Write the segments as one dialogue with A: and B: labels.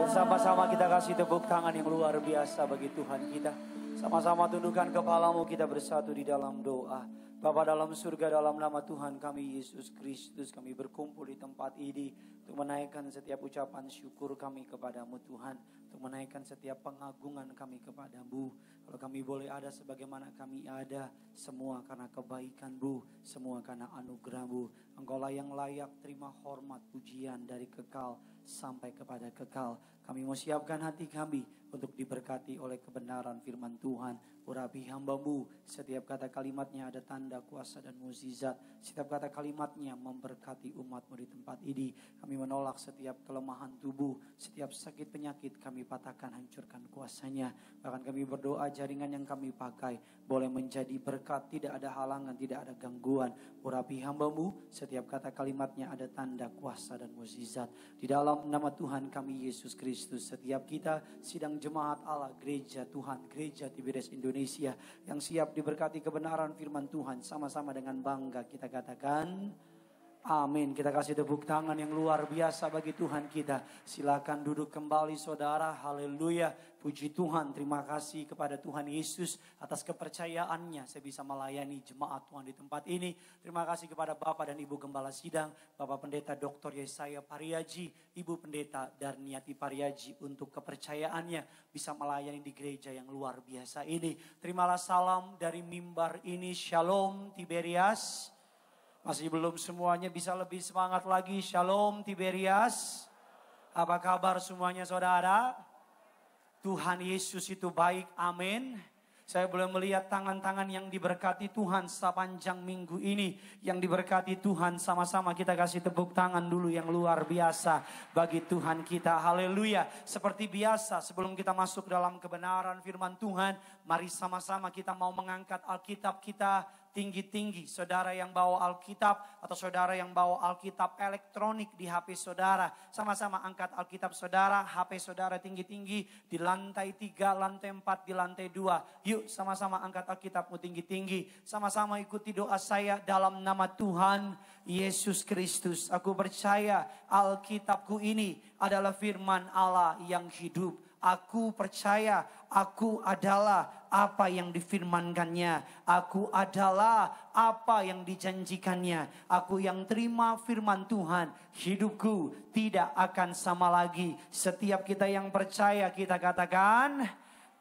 A: Sama-sama kita kasih tepuk tangan yang luar biasa bagi Tuhan kita. Sama-sama tundukkan kepalamu, kita bersatu di dalam doa. Bapa dalam surga, dalam nama Tuhan kami Yesus Kristus, kami berkumpul di tempat ini untuk menaikkan setiap ucapan syukur kami kepadamu Tuhan. Untuk menaikkan setiap pengagungan kami kepadamu. Kalau kami boleh ada sebagaimana kami ada, semua karena kebaikan-Mu, semua karena anugerah-Mu. Engkaulah yang layak terima hormat pujian dari kekal sampai kepada kekal. Kami mau siapkan hati kami untuk diberkati oleh kebenaran firman Tuhan. Urapi hamba-Mu, setiap kata kalimatnya ada tanda kuasa dan mukjizat. Setiap kata kalimatnya memberkati umat-Mu di tempat ini. Kami menolak setiap kelemahan tubuh, setiap sakit penyakit kami patahkan, hancurkan kuasanya. Bahkan kami berdoa jaringan yang kami pakai boleh menjadi berkat, tidak ada halangan, tidak ada gangguan. Urapi hamba-Mu, setiap kata kalimatnya ada tanda kuasa dan mukjizat. Di dalam nama Tuhan kami Yesus Kristus, setiap kita sidang jemaat Allah, gereja Tuhan, gereja Tiberias Indonesia yang siap diberkati kebenaran firman Tuhan, sama-sama dengan bangga kita katakan amin. Kita kasih tepuk tangan yang luar biasa bagi Tuhan kita. Silakan duduk kembali saudara. Haleluya. Puji Tuhan. Terima kasih kepada Tuhan Yesus atas kepercayaannya saya bisa melayani jemaat Tuhan di tempat ini. Terima kasih kepada Bapak dan Ibu Gembala Sidang, Bapak Pendeta Dr. Yesaya Pariaji, Ibu Pendeta Darniati Pariaji untuk kepercayaannya bisa melayani di gereja yang luar biasa ini. Terimalah salam dari mimbar ini. Shalom Tiberias. Masih belum semuanya, bisa lebih semangat lagi. Shalom Tiberias. Apa kabar semuanya saudara? Tuhan Yesus itu baik, amin. Saya boleh melihat tangan-tangan yang diberkati Tuhan sepanjang minggu ini. Yang diberkati Tuhan, sama-sama kita kasih tepuk tangan dulu yang luar biasa bagi Tuhan kita. Haleluya. Seperti biasa sebelum kita masuk dalam kebenaran firman Tuhan, mari sama-sama kita mau mengangkat Alkitab kita tinggi-tinggi. Saudara yang bawa Alkitab atau saudara yang bawa Alkitab elektronik di HP saudara, sama-sama angkat Alkitab saudara, HP saudara tinggi-tinggi di lantai 3, lantai 4, di lantai 2. Yuk sama-sama angkat Alkitabmu tinggi-tinggi. Sama-sama ikuti doa saya dalam nama Tuhan Yesus Kristus. Aku percaya Alkitabku ini adalah firman Allah yang hidup. Aku percaya aku adalah apa yang difirmankannya. Aku adalah apa yang dijanjikannya. Aku yang terima firman Tuhan. Hidupku tidak akan sama lagi. Setiap kita yang percaya kita katakan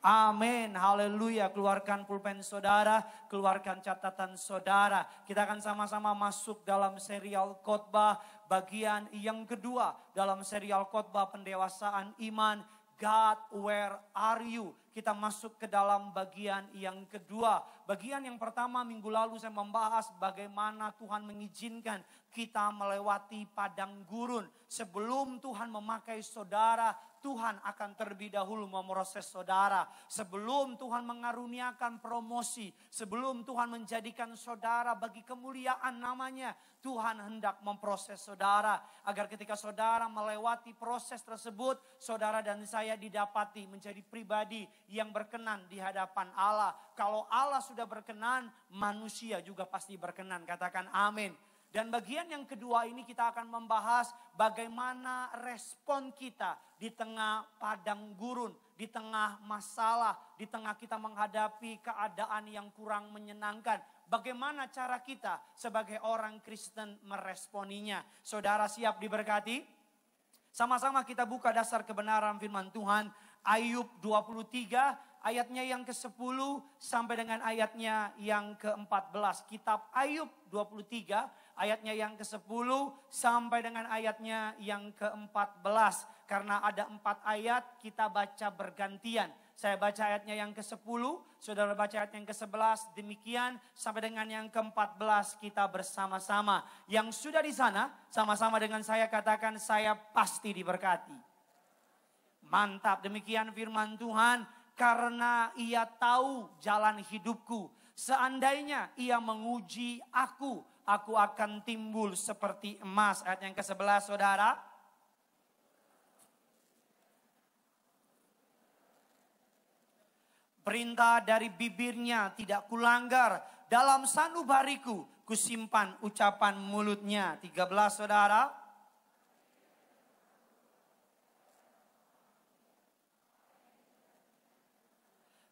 A: amin. Haleluya. Keluarkan pulpen saudara, keluarkan catatan saudara. Kita akan sama-sama masuk dalam serial khotbah bagian yang kedua. Dalam serial khotbah pendewasaan iman, God, where are you? Kita masuk ke dalam bagian yang kedua. Bagian yang pertama minggu lalu saya membahas bagaimana Tuhan mengizinkan kita melewati padang gurun. Sebelum Tuhan memakai saudara, Tuhan akan terlebih dahulu memproses saudara. Sebelum Tuhan mengaruniakan promosi, sebelum Tuhan menjadikan saudara bagi kemuliaan namanya, Tuhan hendak memproses saudara. Agar ketika saudara melewati proses tersebut, saudara dan saya didapati menjadi pribadi yang berkenan di hadapan Allah. Kalau Allah sudah berkenan, manusia juga pasti berkenan. Katakan amin. Dan bagian yang kedua ini kita akan membahas bagaimana respon kita di tengah padang gurun, di tengah masalah, di tengah kita menghadapi keadaan yang kurang menyenangkan. Bagaimana cara kita sebagai orang Kristen meresponinya. Saudara siap diberkati? Sama-sama kita buka dasar kebenaran firman Tuhan. Ayub 23 ayatnya yang ke-10 sampai dengan ayatnya yang ke-14. Kitab Ayub 23 ayatnya yang ke-10 sampai dengan ayatnya yang ke-14. Karena ada 4 ayat kita baca bergantian. Saya baca ayatnya yang ke-10, saudara baca ayat yang ke-11, demikian sampai dengan yang ke-14 kita bersama-sama. Yang sudah di sana, sama-sama dengan saya katakan saya pasti diberkati. Mantap, demikian firman Tuhan. Karena ia tahu jalan hidupku. Seandainya ia menguji aku akan timbul seperti emas. Ayat yang ke-11 saudara. Perintah dari bibirnya tidak kulanggar. Dalam sanubariku kusimpan ucapan mulutnya. 13 saudara.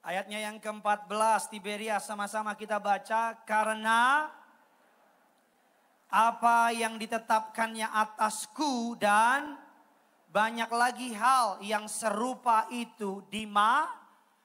A: Ayatnya yang ke-14, Tiberias, sama-sama kita baca. Karena apa yang ditetapkannya atasku dan banyak lagi hal yang serupa itu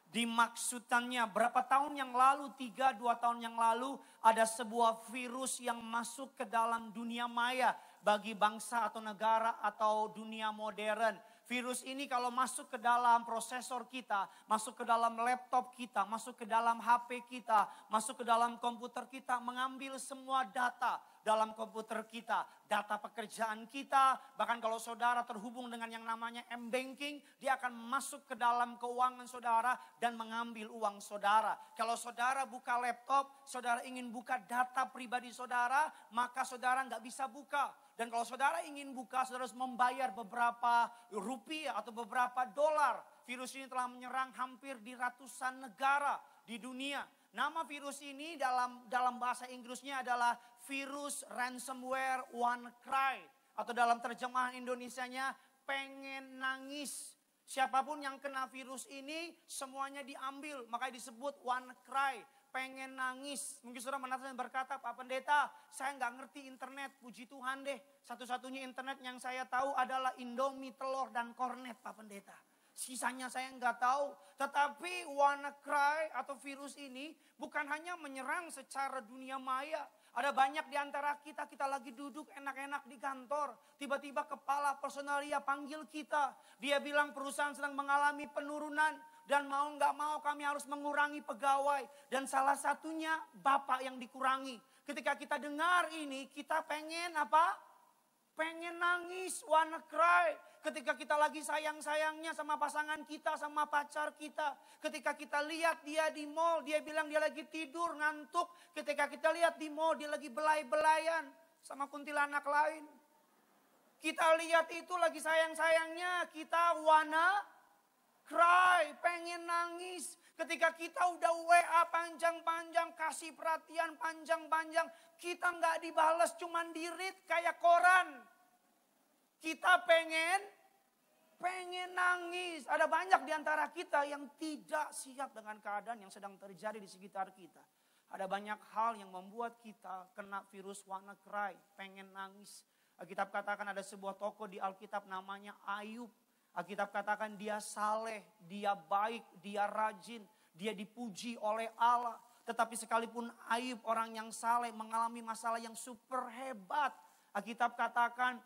A: dimaksudkannya. Berapa tahun yang lalu, 2 tahun yang lalu, ada sebuah virus yang masuk ke dalam dunia maya bagi bangsa atau negara atau dunia modern. Virus ini kalau masuk ke dalam prosesor kita, masuk ke dalam laptop kita, masuk ke dalam HP kita, masuk ke dalam komputer kita, mengambil semua data dalam komputer kita, data pekerjaan kita, bahkan kalau saudara terhubung dengan yang namanya M-Banking, dia akan masuk ke dalam keuangan saudara dan mengambil uang saudara. Kalau saudara buka laptop, saudara ingin buka data pribadi saudara, maka saudara nggak bisa buka. Dan kalau saudara ingin buka, saudara harus membayar beberapa rupiah atau beberapa dolar. Virus ini telah menyerang hampir di ratusan negara di dunia. Nama virus ini dalam bahasa Inggrisnya adalah virus ransomware WannaCry. Atau dalam terjemahan Indonesianya pengen nangis. Siapapun yang kena virus ini semuanya diambil. Makanya disebut WannaCry. Pengen nangis. Mungkin saudara menatap dan berkata, Pak Pendeta, saya nggak ngerti internet. Puji Tuhan deh. Satu-satunya internet yang saya tahu adalah Indomie, telur, dan kornet, Pak Pendeta. Sisanya saya nggak tahu. Tetapi WannaCry atau virus ini bukan hanya menyerang secara dunia maya. Ada banyak di antara kita lagi duduk enak-enak di kantor. Tiba-tiba kepala personalia panggil kita. Dia bilang perusahaan sedang mengalami penurunan. Dan mau nggak mau kami harus mengurangi pegawai. Dan salah satunya Bapak yang dikurangi. Ketika kita dengar ini, kita pengen apa? Pengen nangis, WannaCry. Ketika kita lagi sayang-sayangnya sama pasangan kita, sama pacar kita. Ketika kita lihat dia di mall, dia bilang dia lagi tidur, ngantuk. Ketika kita lihat di mall, dia lagi belai-belayan sama kuntilanak lain. Kita lihat itu lagi sayang-sayangnya, kita WannaCry, pengen nangis. Ketika kita udah WA panjang-panjang, kasih perhatian panjang-panjang, kita nggak dibalas, cuman di-read kayak koran. Kita pengen nangis. Ada banyak di antara kita yang tidak siap dengan keadaan yang sedang terjadi di sekitar kita. Ada banyak hal yang membuat kita kena virus WannaCry, pengen nangis. Alkitab katakan ada sebuah tokoh di Alkitab namanya Ayub. Alkitab katakan dia saleh, dia baik, dia rajin, dia dipuji oleh Allah. Tetapi sekalipun Ayub orang yang saleh mengalami masalah yang super hebat. Alkitab katakan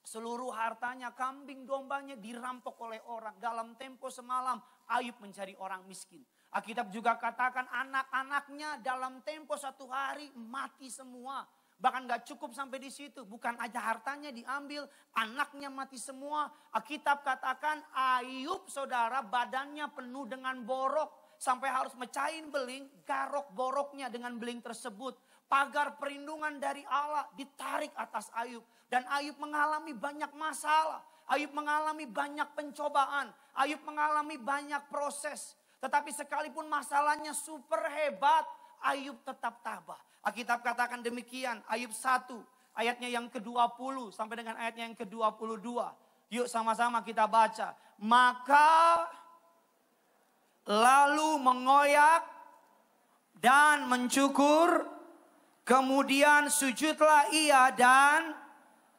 A: seluruh hartanya, kambing dombanya dirampok oleh orang. Dalam tempo semalam Ayub menjadi orang miskin. Alkitab juga katakan anak-anaknya dalam tempo 1 hari mati semua. Bahkan gak cukup sampai di situ. Bukan aja hartanya diambil, anaknya mati semua. Alkitab katakan Ayub saudara badannya penuh dengan borok. Sampai harus mecahin beling, garok boroknya dengan beling tersebut. Pagar perlindungan dari Allah ditarik atas Ayub. Dan Ayub mengalami banyak masalah. Ayub mengalami banyak pencobaan. Ayub mengalami banyak proses. Tetapi sekalipun masalahnya super hebat, Ayub tetap tabah. Alkitab katakan demikian, Ayub 1 ayatnya yang ke-20 sampai dengan ayatnya yang ke-22. Yuk sama-sama kita baca. Maka lalu mengoyak dan mencukur, kemudian sujudlah ia dan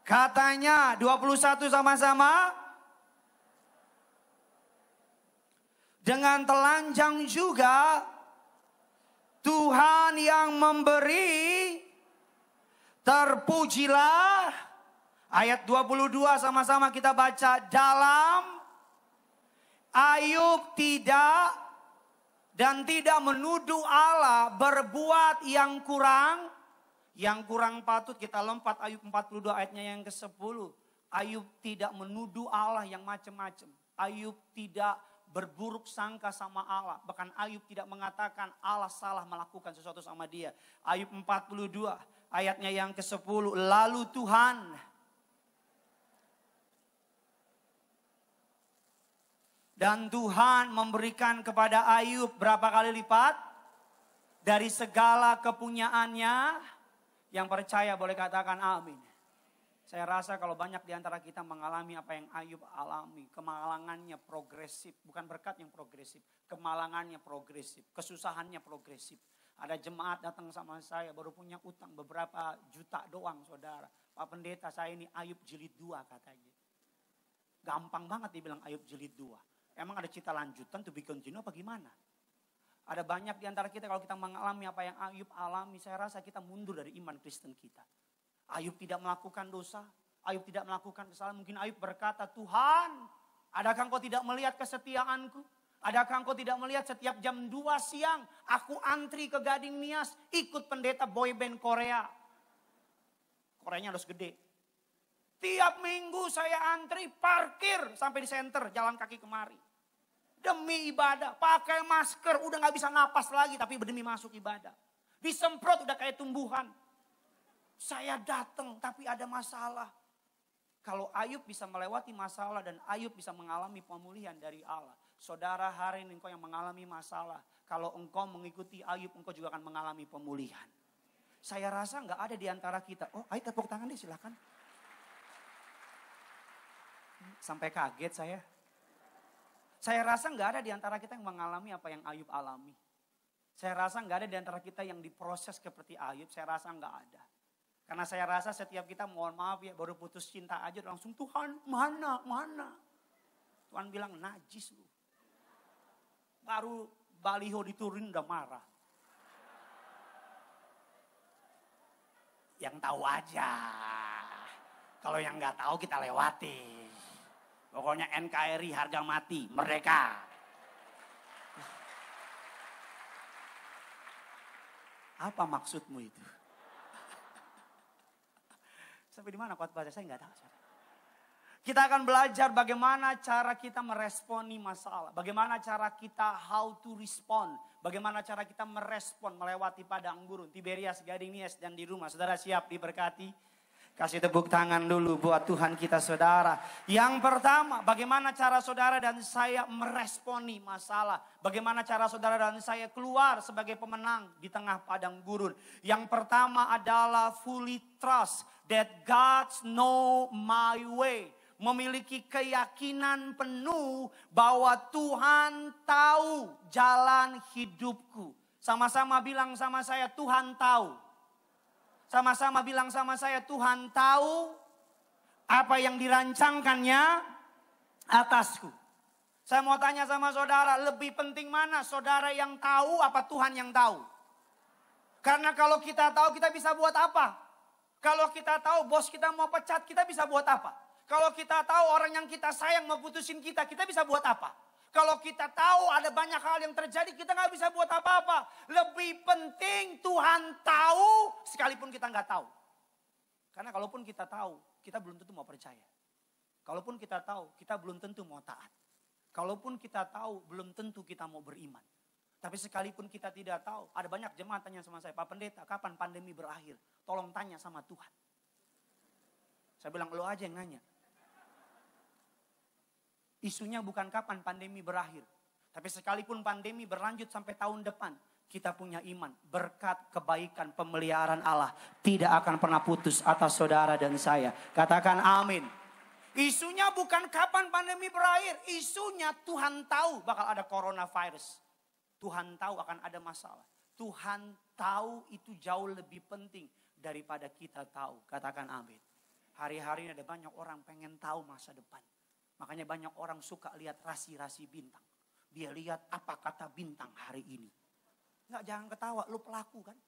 A: katanya 21 sama-sama. Dengan telanjang juga Tuhan yang memberi, terpujilah. Ayat 22 sama-sama kita baca. Dalam Ayub tidak menuduh Allah berbuat yang kurang patut. Kita lompat Ayub 42 ayatnya yang ke-10. Ayub tidak menuduh Allah yang macam-macam. Ayub tidak berburuk sangka sama Allah. Bahkan Ayub tidak mengatakan Allah salah melakukan sesuatu sama dia. Ayub 42 ayatnya yang ke-10. Lalu Tuhan memberikan kepada Ayub berapa kali lipat dari segala kepunyaannya. Yang percaya boleh katakan amin. Saya rasa kalau banyak di antara kita mengalami apa yang Ayub alami, kemalangannya progresif, bukan berkat yang progresif, kemalangannya progresif, kesusahannya progresif. Ada jemaat datang sama saya baru punya utang beberapa juta doang saudara. Pak Pendeta saya ini Ayub jilid 2 katanya. Gampang banget dibilang Ayub jilid 2. Emang ada cerita lanjutan to be continue apa gimana? Ada banyak di antara kita kalau kita mengalami apa yang Ayub alami, saya rasa kita mundur dari iman Kristen kita. Ayub tidak melakukan dosa, Ayub tidak melakukan kesalahan. Mungkin Ayub berkata, Tuhan, adakah engkau tidak melihat kesetiaanku? Adakah engkau tidak melihat setiap jam 2 siang aku antri ke Gading Nias ikut pendeta boyband Korea. Koreanya harus gede. Tiap minggu saya antri parkir sampai di senter jalan kaki kemari. Demi ibadah, pakai masker udah gak bisa napas lagi tapi demi masuk ibadah. Disemprot udah kayak tumbuhan. Saya datang tapi ada masalah. Kalau Ayub bisa melewati masalah dan Ayub bisa mengalami pemulihan dari Allah. Saudara, hari ini engkau yang mengalami masalah. Kalau engkau mengikuti Ayub, engkau juga akan mengalami pemulihan. Saya rasa gak ada di antara kita. Oh, ayo tepuk tangan deh silakan. Sampai kaget saya. Saya rasa gak ada di antara kita yang mengalami apa yang Ayub alami. Saya rasa gak ada di antara kita yang diproses seperti Ayub. Saya rasa gak ada. Karena saya rasa setiap kita mohon maaf ya baru putus cinta aja langsung Tuhan mana. Tuhan bilang najis lu. Baru baliho diturunin udah marah. Yang tahu aja. Kalau yang nggak tahu kita lewati. Pokoknya NKRI harga mati, merdeka. Apa maksudmu itu? Sampai di mana khotbah saya nggak tahu. Kita akan belajar bagaimana cara kita meresponi masalah. Bagaimana cara kita how to respond. Bagaimana cara kita merespon melewati padang gurun. Tiberias, Gading Nias dan di rumah. Saudara siap diberkati? Kasih tepuk tangan dulu buat Tuhan kita saudara. Yang pertama, bagaimana cara saudara dan saya meresponi masalah. Bagaimana cara saudara dan saya keluar sebagai pemenang di tengah padang gurun. Yang pertama adalah fully trust that God know my way. Memiliki keyakinan penuh bahwa Tuhan tahu jalan hidupku. Sama-sama bilang sama saya, Tuhan tahu. Sama-sama bilang sama saya, Tuhan tahu apa yang dirancangkannya atasku. Saya mau tanya sama saudara, lebih penting mana saudara yang tahu apa Tuhan yang tahu? Karena kalau kita tahu kita bisa buat apa? Kalau kita tahu bos kita mau pecat kita bisa buat apa? Kalau kita tahu orang yang kita sayang mau putusin kita bisa buat apa? Kalau kita tahu ada banyak hal yang terjadi, kita nggak bisa buat apa-apa. Lebih penting Tuhan tahu, sekalipun kita nggak tahu. Karena kalaupun kita tahu, kita belum tentu mau percaya. Kalaupun kita tahu, kita belum tentu mau taat. Kalaupun kita tahu, belum tentu kita mau beriman. Tapi sekalipun kita tidak tahu, ada banyak jemaat tanya sama saya, Pak Pendeta, kapan pandemi berakhir? Tolong tanya sama Tuhan. Saya bilang, lo aja yang nanya. Isunya bukan kapan pandemi berakhir. Tapi sekalipun pandemi berlanjut sampai tahun depan. Kita punya iman. Berkat kebaikan pemeliharaan Allah. Tidak akan pernah putus atas saudara dan saya. Katakan amin. Isunya bukan kapan pandemi berakhir. Isunya Tuhan tahu bakal ada coronavirus. Tuhan tahu akan ada masalah. Tuhan tahu itu jauh lebih penting daripada kita tahu. Katakan amin. Hari-hari ini ada banyak orang pengen tahu masa depan. Makanya banyak orang suka lihat rasi-rasi bintang. Dia lihat apa kata bintang hari ini. Enggak, jangan ketawa, lu pelaku kan.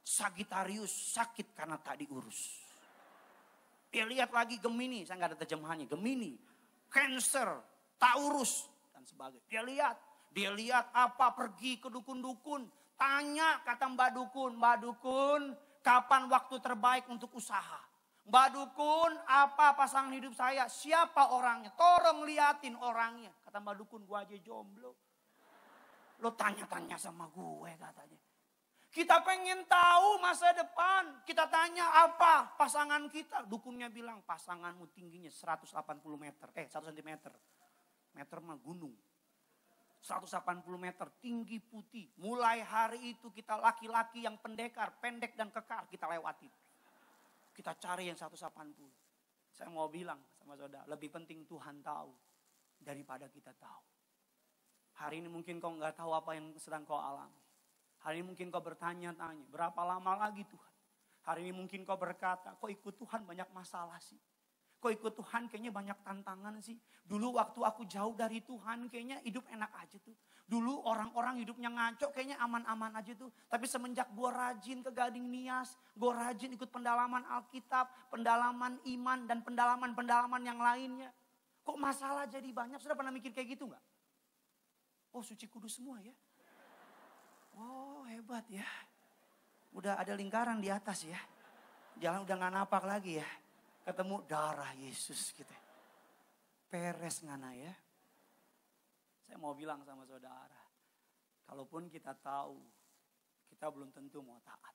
A: Sagittarius sakit karena tak diurus. Dia lihat lagi Gemini, saya nggak ada terjemahannya. Gemini, Cancer, Taurus dan sebagainya. Dia lihat apa pergi ke dukun-dukun. Tanya kata Mbak Dukun, kapan waktu terbaik untuk usaha? Mbak Dukun, apa pasangan hidup saya? Siapa orangnya? Tolong liatin orangnya. Kata Mbak Dukun, gue aja jomblo. Lo tanya-tanya sama gue katanya. Kita pengen tahu masa depan. Kita tanya apa pasangan kita. Dukunnya bilang pasanganmu tingginya 180 meter. 1 cm. Meter mah gunung. 180 meter tinggi putih. Mulai hari itu kita laki-laki yang pendekar, pendek dan kekar kita lewati. kita cari yang 180. Saya mau bilang sama saudara, lebih penting Tuhan tahu daripada kita tahu. Hari ini mungkin kau nggak tahu apa yang sedang kau alami. Hari ini mungkin kau bertanya-tanya, berapa lama lagi Tuhan? Hari ini mungkin kau berkata, kok ikut Tuhan banyak masalah sih? Kok ikut Tuhan kayaknya banyak tantangan sih? Dulu waktu aku jauh dari Tuhan kayaknya hidup enak aja tuh. Dulu orang-orang hidupnya ngaco kayaknya aman-aman aja tuh. Tapi semenjak gue rajin ke Gading Nias, gue rajin ikut pendalaman Alkitab, pendalaman iman dan pendalaman-pendalaman yang lainnya. Kok masalah jadi banyak? Sudah pernah mikir kayak gitu gak? Oh suci kudus semua ya? Oh hebat ya. Udah ada lingkaran di atas ya. Jalan udah gak napak lagi ya. Ketemu darah Yesus gitu. Peres ngana ya. Saya mau bilang sama saudara. Kalaupun kita tahu, kita belum tentu mau taat.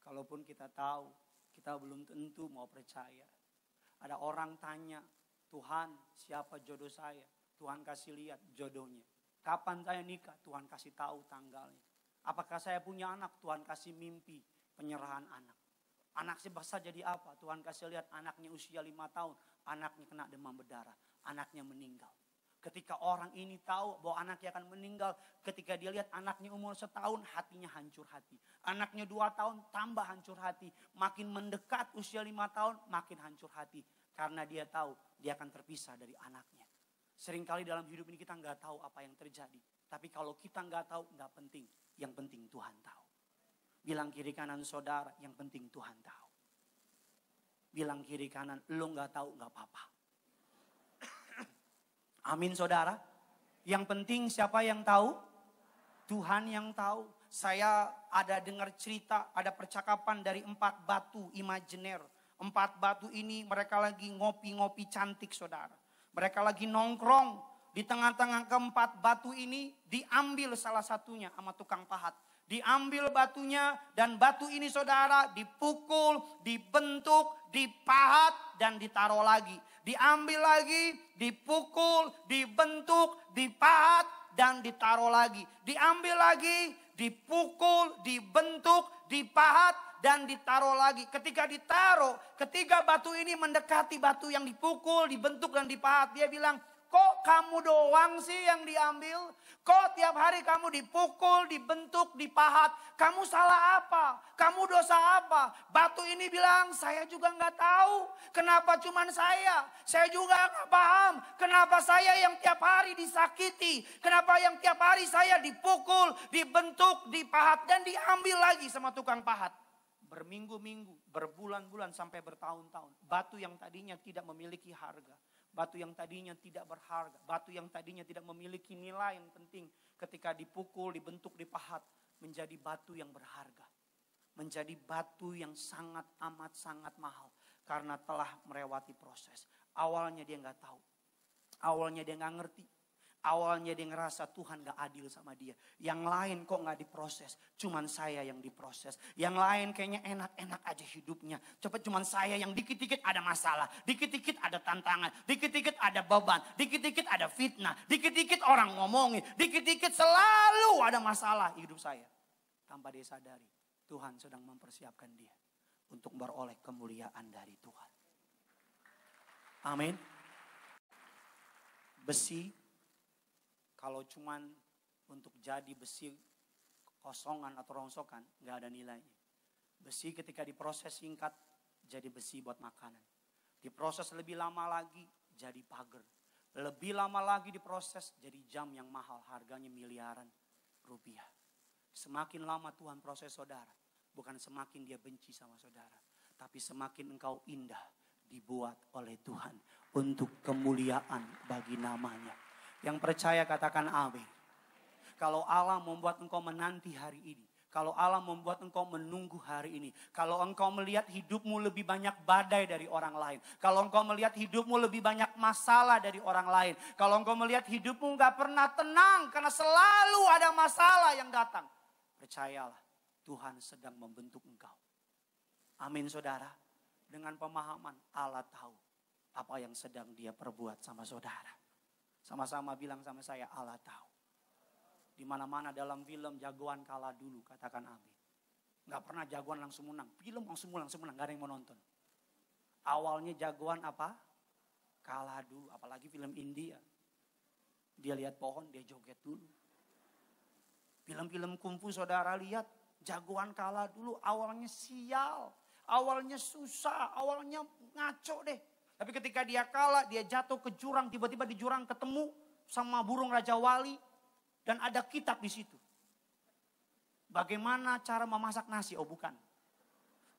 A: Kalaupun kita tahu, kita belum tentu mau percaya. Ada orang tanya, Tuhan siapa jodoh saya? Tuhan kasih lihat jodohnya. Kapan saya nikah? Tuhan kasih tahu tanggalnya. Apakah saya punya anak? Tuhan kasih mimpi penyerahan anak. Anak sebasa jadi apa? Tuhan kasih lihat anaknya usia 5 tahun. Anaknya kena demam berdarah. Anaknya meninggal. Ketika orang ini tahu bahwa anaknya akan meninggal. Ketika dia lihat anaknya umur 1 tahun, hatinya hancur hati. Anaknya 2 tahun, tambah hancur hati. Makin mendekat usia 5 tahun, makin hancur hati. Karena dia tahu dia akan terpisah dari anaknya. Seringkali dalam hidup ini kita nggak tahu apa yang terjadi. Tapi kalau kita nggak tahu, nggak penting. Yang penting Tuhan tahu. Bilang kiri kanan saudara, yang penting Tuhan tahu. Bilang kiri kanan, lo gak tahu gak apa-apa. Amin saudara. Yang penting siapa yang tahu? Tuhan yang tahu. Saya ada dengar cerita, ada percakapan dari 4 batu imajiner. 4 batu ini mereka lagi ngopi-ngopi cantik saudara. Mereka lagi nongkrong. Di tengah-tengah keempat batu ini diambil salah satunya sama tukang pahat. Diambil batunya dan batu ini saudara dipukul, dibentuk, dipahat dan ditaruh lagi. Diambil lagi, dipukul, dibentuk, dipahat dan ditaruh lagi. Diambil lagi, dipukul, dibentuk, dipahat dan ditaruh lagi. Ketika ditaruh, ketiga batu ini mendekati batu yang dipukul, dibentuk dan dipahat. Dia bilang, kok kamu doang sih yang diambil? Kok tiap hari kamu dipukul, dibentuk, dipahat? Kamu salah apa? Kamu dosa apa? Batu ini bilang, saya juga nggak tahu. Kenapa cuman saya? Saya juga nggak paham. Kenapa saya yang tiap hari disakiti? Kenapa yang tiap hari saya dipukul, dibentuk, dipahat, dan diambil lagi sama tukang pahat? Berminggu-minggu, berbulan-bulan, sampai bertahun-tahun. Batu yang tadinya tidak memiliki harga. Batu yang tadinya tidak berharga, batu yang tadinya tidak memiliki nilai yang penting, ketika dipukul, dibentuk, dipahat, menjadi batu yang berharga. Menjadi batu yang sangat amat sangat mahal, karena telah melewati proses. Awalnya dia nggak tahu, awalnya dia nggak ngerti, awalnya dia ngerasa Tuhan nggak adil sama dia. Yang lain kok nggak diproses, cuman saya yang diproses. Yang lain kayaknya enak-enak aja hidupnya. Cuman saya yang dikit-dikit ada masalah, dikit-dikit ada tantangan, dikit-dikit ada beban, dikit-dikit ada fitnah, dikit-dikit orang ngomongin, dikit-dikit selalu ada masalah hidup saya. Tanpa dia sadari, Tuhan sedang mempersiapkan dia untuk beroleh kemuliaan dari Tuhan. Amin. Besi, kalau cuman untuk jadi besi kosongan atau rongsokan, gak ada nilainya. Besi ketika diproses singkat, jadi besi buat makanan. Diproses lebih lama lagi, jadi pagar. Lebih lama lagi diproses, jadi jam yang mahal, harganya miliaran rupiah. Semakin lama Tuhan proses saudara, bukan semakin dia benci sama saudara, tapi semakin engkau indah dibuat oleh Tuhan untuk kemuliaan bagi namanya. Yang percaya katakan amin. Kalau Allah membuat engkau menanti hari ini, kalau Allah membuat engkau menunggu hari ini, kalau engkau melihat hidupmu lebih banyak badai dari orang lain, kalau engkau melihat hidupmu lebih banyak masalah dari orang lain, kalau engkau melihat hidupmu gak pernah tenang karena selalu ada masalah yang datang, percayalah Tuhan sedang membentuk engkau. Amin saudara. Dengan pemahaman Allah tahu apa yang sedang dia perbuat sama saudara. Sama-sama bilang sama saya, Allah tahu. Di mana-mana dalam film jagoan kalah dulu, katakan amin. Nggak pernah jagoan langsung menang. Film langsung menang, nggak ada yang mau nonton. Awalnya jagoan apa? Kalah dulu, apalagi film India. Dia lihat pohon, dia joget dulu. Film-film kungfu saudara lihat, jagoan kalah dulu, awalnya sial. Awalnya susah, awalnya ngaco deh. Tapi ketika dia kalah, dia jatuh ke jurang, tiba-tiba di jurang ketemu sama burung Raja Wali. Dan ada kitab di situ. Bagaimana cara memasak nasi? Oh bukan.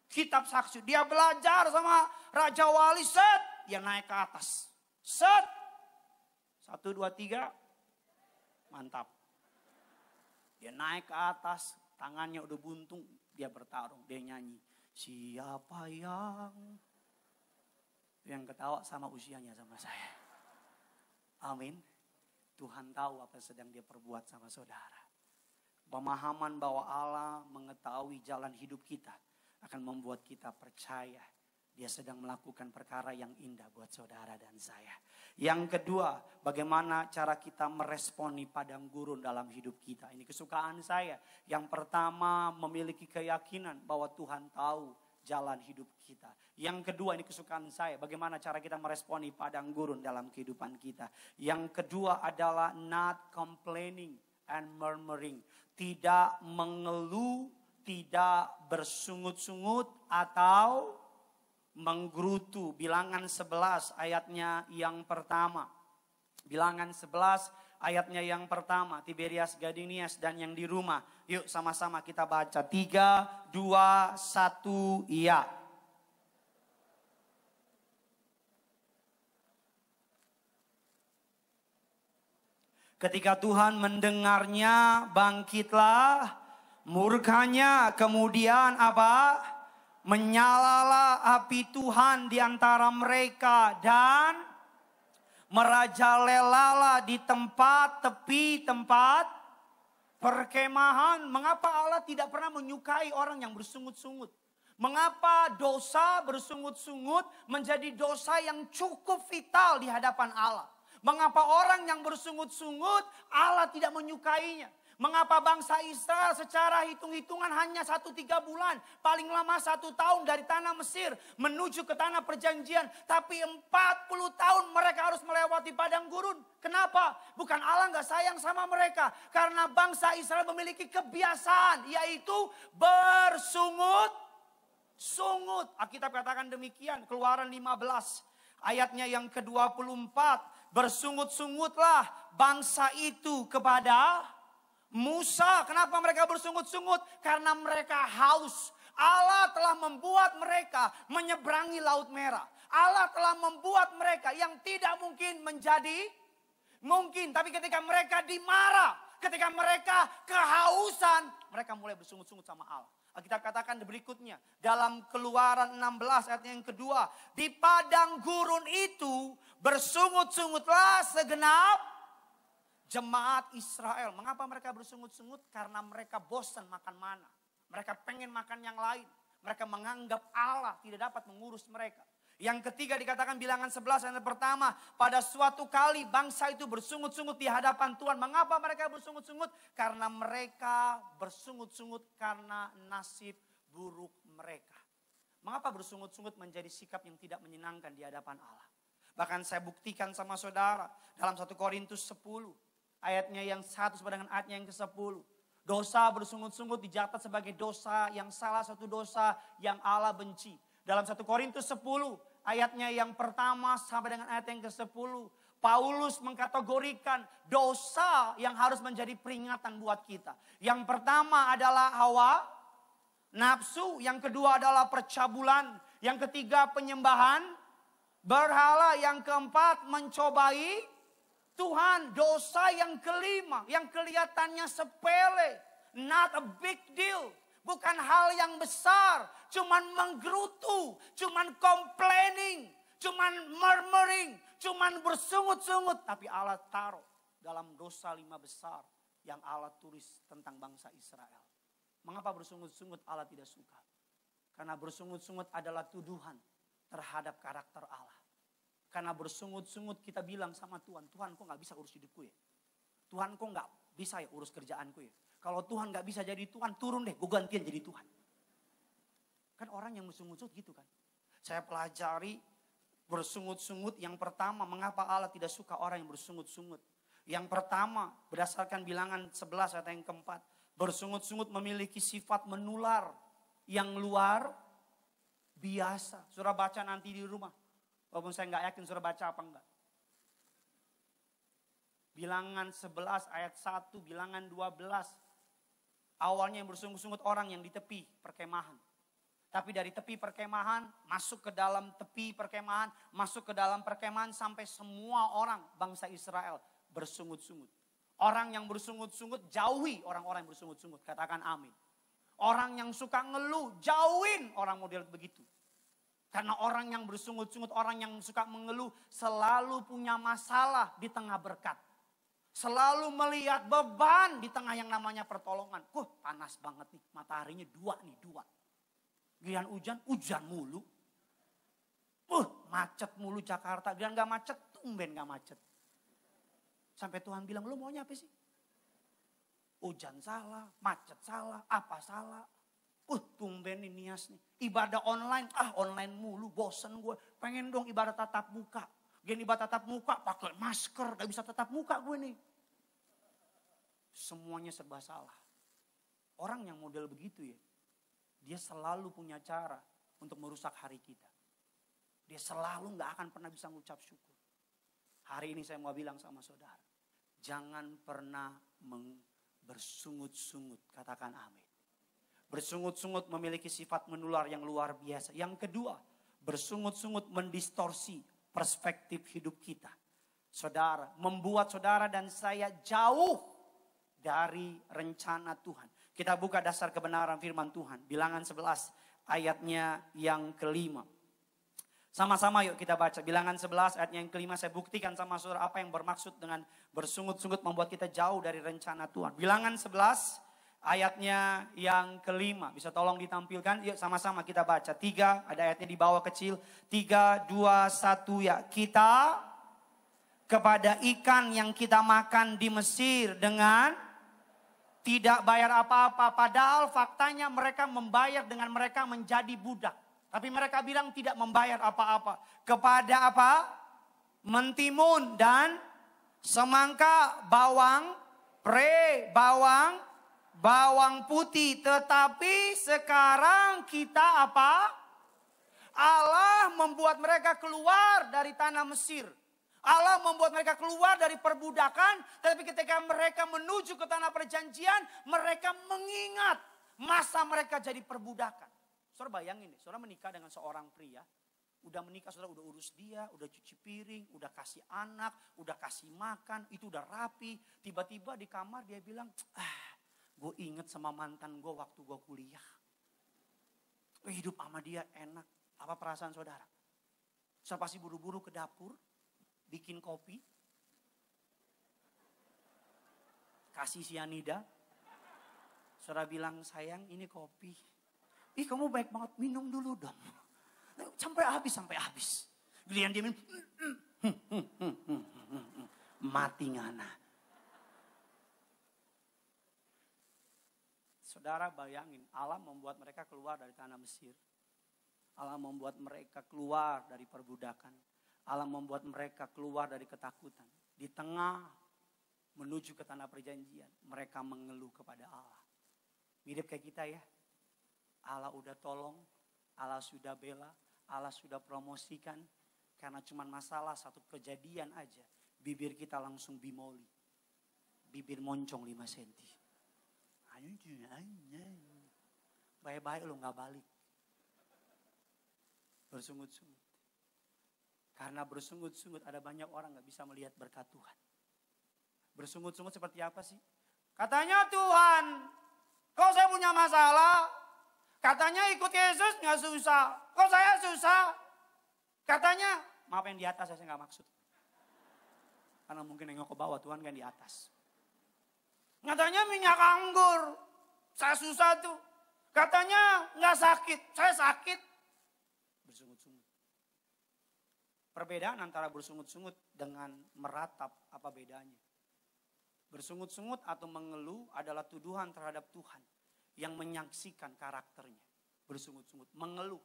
A: Kitab saksi. Dia belajar sama Raja Wali. Set. Dia naik ke atas. Set. 1, 2, 3. Mantap. Dia naik ke atas. Tangannya udah buntung. Dia bertarung. Dia nyanyi. Siapa yang ketawa sama usianya sama saya. Amin. Tuhan tahu apa yang sedang dia perbuat sama saudara. Pemahaman bahwa Allah mengetahui jalan hidup kita akan membuat kita percaya dia sedang melakukan perkara yang indah buat saudara dan saya. Yang kedua, bagaimana cara kita meresponi padang gurun dalam hidup kita. Ini kesukaan saya. Yang pertama, memiliki keyakinan bahwa Tuhan tahu jalan hidup kita. Yang kedua, ini kesukaan saya. Bagaimana cara kita meresponi padang gurun dalam kehidupan kita. Yang kedua adalah not complaining and murmuring. Tidak mengeluh, tidak bersungut-sungut atau menggerutu. Bilangan 11 ayatnya yang pertama. Bilangan 11 ayatnya yang pertama. Tiberias, Gadinias dan yang di rumah. Yuk sama-sama kita baca. 3, 2, 1, iya. Ketika Tuhan mendengarnya, bangkitlah murkanya, kemudian apa? Menyalalah api Tuhan di antara mereka dan merajalelalah di tepi tempat perkemahan. Mengapa Allah tidak pernah menyukai orang yang bersungut-sungut? Mengapa dosa bersungut-sungut menjadi dosa yang cukup vital di hadapan Allah? Mengapa orang yang bersungut-sungut Allah tidak menyukainya? Mengapa bangsa Israel secara hitung-hitungan hanya 1-3 bulan, paling lama 1 tahun dari tanah Mesir menuju ke tanah perjanjian. Tapi 40 tahun mereka harus melewati padang gurun. Kenapa? Bukan Allah gak sayang sama mereka. Karena bangsa Israel memiliki kebiasaan, yaitu bersungut-sungut. Alkitab katakan demikian, Keluaran 15 ayatnya yang ke-24. Bersungut-sungutlah bangsa itu kepada Musa. Kenapa mereka bersungut-sungut? Karena mereka haus. Allah telah membuat mereka menyeberangi Laut Merah. Allah telah membuat mereka yang tidak mungkin menjadi mungkin. Tapi ketika mereka dimarah, ketika mereka kehausan, mereka mulai bersungut-sungut sama Allah. Kita katakan berikutnya dalam Keluaran 16 ayat yang kedua. Di padang gurun itu bersungut-sungutlah segenap jemaat Israel. Mengapa mereka bersungut-sungut? Karena mereka bosan makan mana. Mereka pengen makan yang lain. Mereka menganggap Allah tidak dapat mengurus mereka. Yang ketiga dikatakan bilangan 11 ayat pertama. Pada suatu kali bangsa itu bersungut-sungut di hadapan Tuhan. Mengapa mereka bersungut-sungut? Karena mereka bersungut-sungut karena nasib buruk mereka. Mengapa bersungut-sungut menjadi sikap yang tidak menyenangkan di hadapan Allah? Bahkan saya buktikan sama saudara dalam 1 Korintus 10. Ayatnya yang 1 sama dengan ayatnya yang ke-10. Dosa bersungut-sungut dicatat sebagai dosa yang salah satu dosa yang Allah benci. Dalam 1 Korintus 10 ayatnya yang pertama sampai dengan ayat yang ke-10. Paulus mengkategorikan dosa yang harus menjadi peringatan buat kita. Yang pertama adalah hawa nafsu. Yang kedua adalah percabulan. Yang ketiga penyembahan berhala. Yang keempat mencobai Tuhan. Dosa yang kelima yang kelihatannya sepele. Not a big deal. Bukan hal yang besar, cuman menggerutu, cuman complaining, cuman murmuring, cuman bersungut-sungut. Tapi Allah taruh dalam dosa 5 besar yang Allah tulis tentang bangsa Israel. Mengapa bersungut-sungut Allah tidak suka? Karena bersungut-sungut adalah tuduhan terhadap karakter Allah. Karena bersungut-sungut kita bilang sama Tuhan, Tuhan kok gak bisa urus hidupku ya? Tuhan kok gak bisa ya urus kerjaanku ya? Kalau Tuhan gak bisa jadi Tuhan, turun deh, gue gantian jadi Tuhan. Kan orang yang bersungut-sungut gitu kan. Saya pelajari bersungut-sungut yang pertama, mengapa Allah tidak suka orang yang bersungut-sungut. Yang pertama, berdasarkan bilangan 11 ayat yang keempat, bersungut-sungut memiliki sifat menular yang luar biasa. Saudara baca nanti di rumah. Walaupun saya nggak yakin saudara baca apa enggak. Bilangan 11 ayat 1, bilangan 12. Awalnya yang bersungut-sungut orang yang di tepi perkemahan. Tapi dari tepi perkemahan, masuk ke dalam tepi perkemahan, masuk ke dalam perkemahan sampai semua orang bangsa Israel bersungut-sungut. Orang yang bersungut-sungut, jauhi orang-orang yang bersungut-sungut. Katakan amin. Orang yang suka ngeluh, jauhin orang model begitu. Karena orang yang bersungut-sungut, orang yang suka mengeluh selalu punya masalah di tengah berkat. Selalu melihat beban di tengah yang namanya pertolongan. Panas banget nih, mataharinya 2 nih, 2. Giliran hujan, hujan mulu. Macet mulu Jakarta. Giliran gak macet, tumben gak macet. Sampai Tuhan bilang, lu maunya apa sih? Hujan salah, macet salah, apa salah. Tumben nih Nias nih. Ibadah online, online mulu, bosen gue. Pengen dong ibadah tatap muka. Gini ibadah tatap muka, pakai masker, gak bisa tatap muka gue nih. Semuanya serba salah. Orang yang model begitu ya, dia selalu punya cara untuk merusak hari kita. Dia selalu gak akan pernah bisa mengucap syukur. Hari ini saya mau bilang sama saudara. Jangan pernah bersungut-sungut. Katakan amin. Bersungut-sungut memiliki sifat menular yang luar biasa. Yang kedua, bersungut-sungut mendistorsi perspektif hidup kita. Saudara, membuat saudara dan saya jauh dari rencana Tuhan. Kita buka dasar kebenaran firman Tuhan. Bilangan 11 ayatnya yang kelima. Sama-sama yuk kita baca. Bilangan 11 ayatnya yang kelima. Saya buktikan sama saudara apa yang bermaksud dengan bersungut-sungut membuat kita jauh dari rencana Tuhan. Bilangan 11 ayatnya yang kelima. Bisa tolong ditampilkan? Yuk sama-sama kita baca. 3, ada ayatnya di bawah kecil. 3, 2, 1 ya. Kita kepada ikan yang kita makan di Mesir dengan tidak bayar apa-apa. Padahal faktanya mereka membayar dengan mereka menjadi budak. Tapi mereka bilang tidak membayar apa-apa. Kepada apa? Mentimun dan semangka, bawang, bawang putih. Tetapi sekarang kita apa? Allah membuat mereka keluar dari tanah Mesir. Allah membuat mereka keluar dari perbudakan. Tapi ketika mereka menuju ke tanah perjanjian, mereka mengingat masa mereka jadi perbudakan. Saudara bayangin deh, saudara menikah dengan seorang pria. Udah menikah, saudara udah urus dia, udah cuci piring, udah kasih anak, udah kasih makan, itu udah rapi. Tiba-tiba di kamar dia bilang, gue inget sama mantan gue waktu gue kuliah. Hidup sama dia enak. Apa perasaan saudara? Saya pasti buru-buru ke dapur, bikin kopi, kasih sianida. Saudara bilang, sayang ini kopi. Ih kamu baik banget, minum dulu dong. Sampai habis. Giliran dia minum, mati ngana. Saudara bayangin, Allah membuat mereka keluar dari tanah Mesir. Allah membuat mereka keluar dari perbudakan. Allah membuat mereka keluar dari ketakutan. Di tengah menuju ke tanah perjanjian, mereka mengeluh kepada Allah. Mirip kayak kita ya. Allah udah tolong, Allah sudah bela, Allah sudah promosikan. Karena cuma masalah satu kejadian aja, bibir kita langsung bimoli. Bibir moncong 5 senti. Baik-baik lo gak balik. Bersungut-sungut. Karena bersungut-sungut ada banyak orang gak bisa melihat berkat Tuhan. Bersungut-sungut seperti apa sih? Katanya Tuhan, kok saya punya masalah? Katanya ikut Yesus gak susah. Kok saya susah? Katanya, maaf yang di atas saya gak maksud. Karena mungkin nengok ke bawah, Tuhan kan di atas. Katanya minyak anggur. Saya susah tuh. Katanya gak sakit. Saya sakit. Bersungut-sungut. Perbedaan antara bersungut-sungut dengan meratap, apa bedanya? Bersungut-sungut atau mengeluh adalah tuduhan terhadap Tuhan yang menyaksikan karakternya. Bersungut-sungut, mengeluh.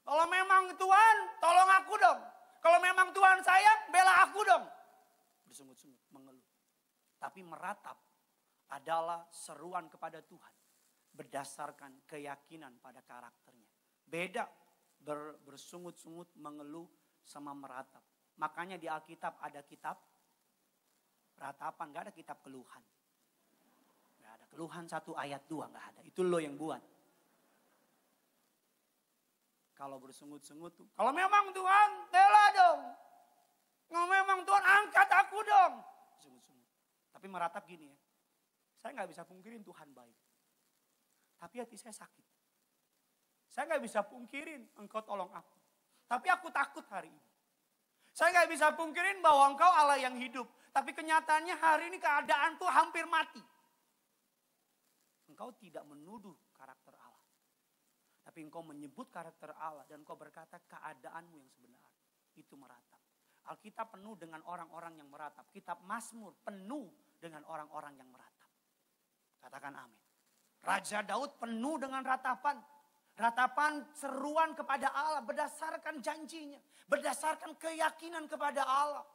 A: Kalau memang Tuhan, tolong aku dong. Kalau memang Tuhan sayang, bela aku dong. Bersungut-sungut, mengeluh. Tapi meratap adalah seruan kepada Tuhan. Berdasarkan keyakinan pada karakternya. Beda bersungut-sungut, mengeluh sama meratap. Makanya di Alkitab ada kitab ratapan, gak ada kitab keluhan. Gak ada keluhan 1 ayat 2, gak ada. Itu lo yang buat. Kalau bersungut-sungut tuh, kalau memang Tuhan, bela dong. Kalau memang Tuhan, angkat aku dong. Sungut-sungut. Tapi meratap gini ya, saya gak bisa pungkirin Tuhan baik. Tapi hati saya sakit. Saya gak bisa pungkirin engkau tolong aku. Tapi aku takut hari ini. Saya gak bisa pungkirin bahwa engkau Allah yang hidup. Tapi kenyataannya hari ini keadaan tuh hampir mati. Engkau tidak menuduh karakter Allah. Tapi engkau menyebut karakter Allah dan engkau berkata keadaanmu yang sebenarnya. Itu meratap. Alkitab penuh dengan orang-orang yang meratap. Kitab Mazmur penuh dengan orang-orang yang meratap. Katakan amin. Raja Daud penuh dengan ratapan. Ratapan seruan kepada Allah berdasarkan janjinya. Berdasarkan keyakinan kepada Allah.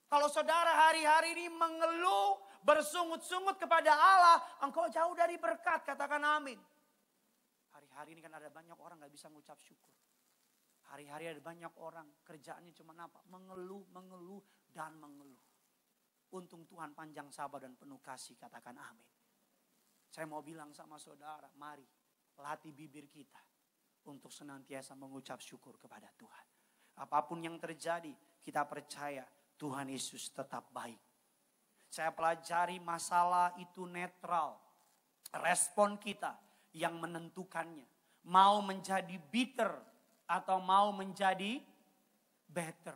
A: Kalau saudara hari-hari ini mengeluh, bersungut-sungut kepada Allah, engkau jauh dari berkat, katakan amin. Hari-hari ini kan ada banyak orang gak bisa ngucap syukur. Hari-hari ada banyak orang kerjaannya cuma apa? Mengeluh, mengeluh, dan mengeluh. Untung Tuhan panjang sabar dan penuh kasih, katakan amin. Saya mau bilang sama saudara, mari latih bibir kita untuk senantiasa mengucap syukur kepada Tuhan. Apapun yang terjadi, kita percaya Tuhan Yesus tetap baik. Saya pelajari masalah itu netral. Respon kita yang menentukannya. Mau menjadi bitter atau mau menjadi better.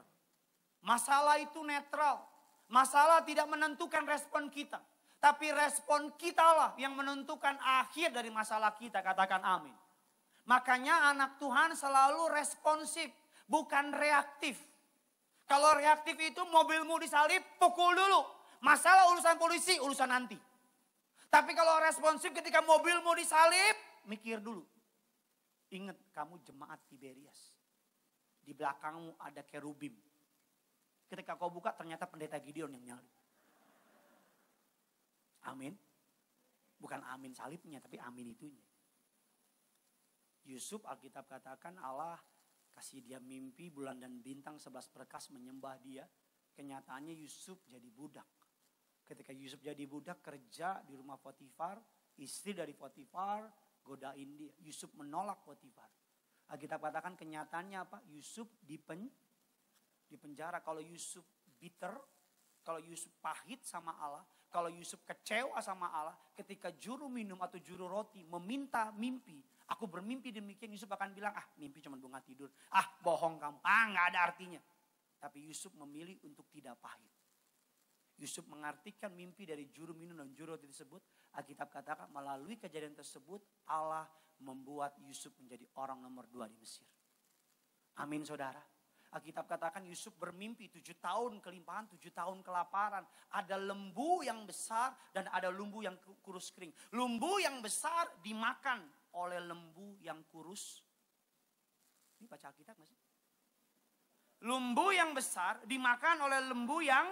A: Masalah itu netral. Masalah tidak menentukan respon kita. Tapi respon kita lah yang menentukan akhir dari masalah kita. Katakan amin. Makanya anak Tuhan selalu responsif. Bukan reaktif. Kalau reaktif itu mobilmu disalip, pukul dulu. Masalah urusan polisi, urusan nanti. Tapi kalau responsif ketika mobilmu disalip, mikir dulu. Ingat kamu jemaat Tiberias. Di belakangmu ada kerubim. Ketika kau buka ternyata pendeta Gideon yang nyalip. Amin. Bukan amin salibnya, tapi amin itunya. Yusuf Alkitab katakan Allah kasih dia mimpi bulan dan bintang 11 berkas menyembah dia. Kenyataannya Yusuf jadi budak. Ketika Yusuf jadi budak kerja di rumah Potifar. Istri dari Potifar godain dia. Yusuf menolak Potifar. Alkitab katakan kenyataannya apa? Yusuf di penjara. Kalau Yusuf bitter, kalau Yusuf pahit sama Allah, kalau Yusuf kecewa sama Allah, ketika juru minum atau juru roti meminta mimpi, aku bermimpi demikian, Yusuf akan bilang, mimpi cuma bunga tidur. Bohong kamu. Nggak ada artinya. Tapi Yusuf memilih untuk tidak pahit. Yusuf mengartikan mimpi dari juru minum dan juru roti tersebut. Alkitab katakan melalui kejadian tersebut Allah membuat Yusuf menjadi orang nomor 2 di Mesir. Amin saudara. Alkitab katakan Yusuf bermimpi 7 tahun kelimpahan, 7 tahun kelaparan. Ada lembu yang besar dan ada lembu yang kurus kering. Lembu yang besar dimakan oleh lembu yang kurus. Ini baca Alkitab gak sih? Lembu yang besar dimakan oleh lembu yang